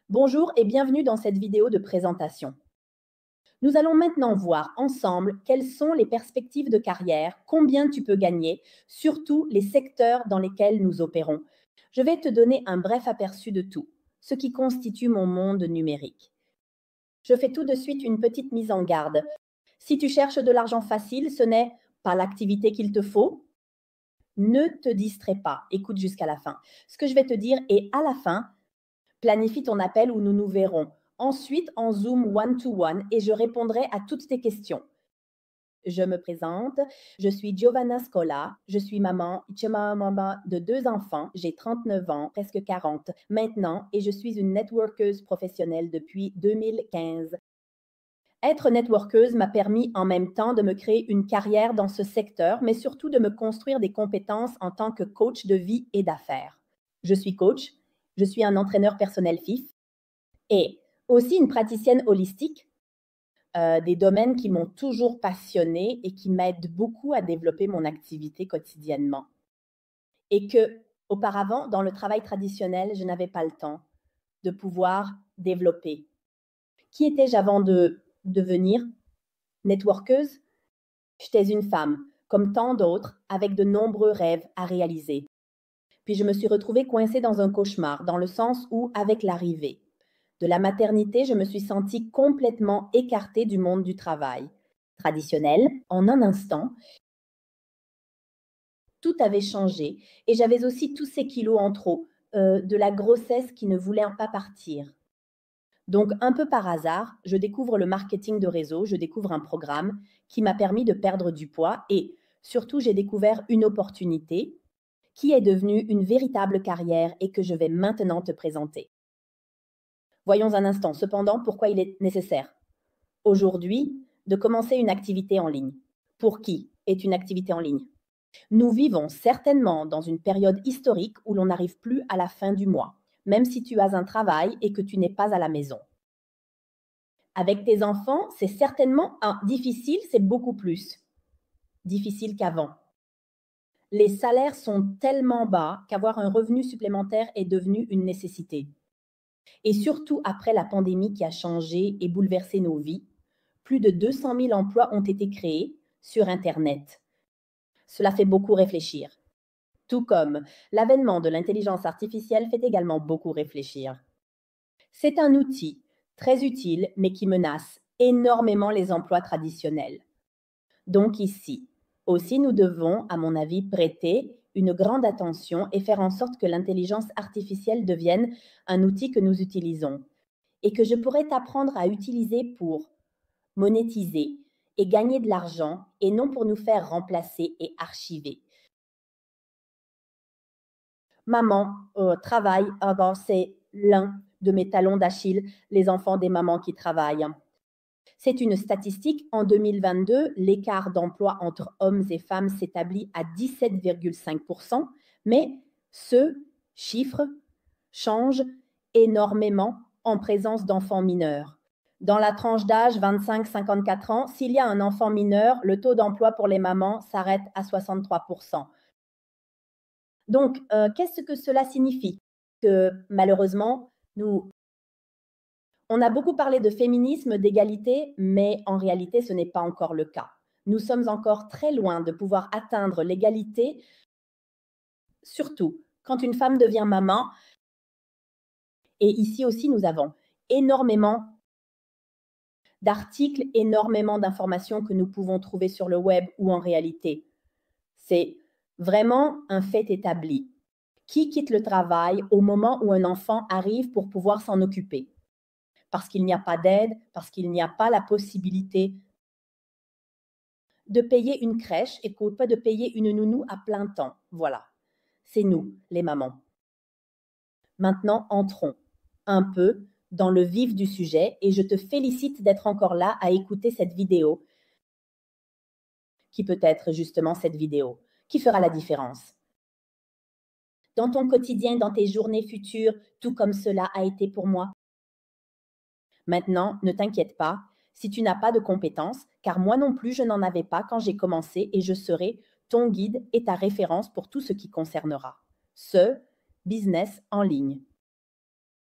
Bonjour et bienvenue dans cette vidéo de présentation. Nous allons maintenant voir ensemble quelles sont les perspectives de carrière, combien tu peux gagner, surtout les secteurs dans lesquels nous opérons. Je vais te donner un bref aperçu de tout, ce qui constitue mon monde numérique. Je fais tout de suite une petite mise en garde. Si tu cherches de l'argent facile, ce n'est pas l'activité qu'il te faut. Ne te distrais pas, écoute jusqu'à la fin. Ce que je vais te dire est à la fin. Planifie ton appel où nous nous verrons. Ensuite, en Zoom one-to-one et je répondrai à toutes tes questions. Je me présente, je suis Giovanna Scola, je suis maman de 2 enfants, j'ai 39 ans, presque 40 maintenant et je suis une networkeuse professionnelle depuis 2015. Être networkeuse m'a permis en même temps de me créer une carrière dans ce secteur, mais surtout de me construire des compétences en tant que coach de vie et d'affaires. Je suis coach, je suis un entraîneur personnel FIF et aussi une praticienne holistique, des domaines qui m'ont toujours passionnée et qui m'aident beaucoup à développer mon activité quotidiennement. Et que, auparavant, dans le travail traditionnel, je n'avais pas le temps de pouvoir développer. Qui étais-je avant de devenir networkeuse? J'étais une femme, comme tant d'autres, avec de nombreux rêves à réaliser. Puis je me suis retrouvée coincée dans un cauchemar, dans le sens où, avec l'arrivée de la maternité, je me suis sentie complètement écartée du monde du travail traditionnel. En un instant, tout avait changé et j'avais aussi tous ces kilos en trop, de la grossesse qui ne voulait pas partir. Donc, un peu par hasard, je découvre le marketing de réseau, je découvre un programme qui m'a permis de perdre du poids et surtout, j'ai découvert une opportunité qui est devenue une véritable carrière et que je vais maintenant te présenter. Voyons un instant, cependant, pourquoi il est nécessaire aujourd'hui de commencer une activité en ligne. Pour qui est une activité en ligne? Nous vivons certainement dans une période historique où l'on n'arrive plus à la fin du mois, même si tu as un travail et que tu n'es pas à la maison. Avec tes enfants, c'est certainement difficile, c'est beaucoup plus difficile qu'avant. Les salaires sont tellement bas qu'avoir un revenu supplémentaire est devenu une nécessité. Et surtout après la pandémie qui a changé et bouleversé nos vies, plus de 200 000 emplois ont été créés sur Internet. Cela fait beaucoup réfléchir. Tout comme l'avènement de l'intelligence artificielle fait également beaucoup réfléchir. C'est un outil très utile, mais qui menace énormément les emplois traditionnels. Donc ici, aussi nous devons, à mon avis, prêter une grande attention et faire en sorte que l'intelligence artificielle devienne un outil que nous utilisons et que je pourrais t'apprendre à utiliser pour monétiser et gagner de l'argent et non pour nous faire remplacer et archiver. Maman, travail, c'est l'un de mes talons d'Achille, les enfants des mamans qui travaillent. C'est une statistique. En 2022, l'écart d'emploi entre hommes et femmes s'établit à 17,5%, mais ce chiffre change énormément en présence d'enfants mineurs. Dans la tranche d'âge 25-54 ans, s'il y a un enfant mineur, le taux d'emploi pour les mamans s'arrête à 63%. Donc, qu'est-ce que cela signifie? Que malheureusement, on a beaucoup parlé de féminisme, d'égalité, mais en réalité, ce n'est pas encore le cas. Nous sommes encore très loin de pouvoir atteindre l'égalité, surtout quand une femme devient maman. Et ici aussi, nous avons énormément d'articles, énormément d'informations que nous pouvons trouver sur le web ou en réalité. C'est vraiment un fait établi. Qui quitte le travail au moment où un enfant arrive pour pouvoir s'en occuper? Parce qu'il n'y a pas d'aide, parce qu'il n'y a pas la possibilité de payer une crèche et pas de payer une nounou à plein temps. Voilà, c'est nous, les mamans. Maintenant, entrons un peu dans le vif du sujet et je te félicite d'être encore là à écouter cette vidéo, qui peut être justement cette vidéo, qui fera la différence. Dans ton quotidien, dans tes journées futures, tout comme cela a été pour moi. Maintenant, ne t'inquiète pas si tu n'as pas de compétences, car moi non plus, je n'en avais pas quand j'ai commencé et je serai ton guide et ta référence pour tout ce qui concernera ce business en ligne.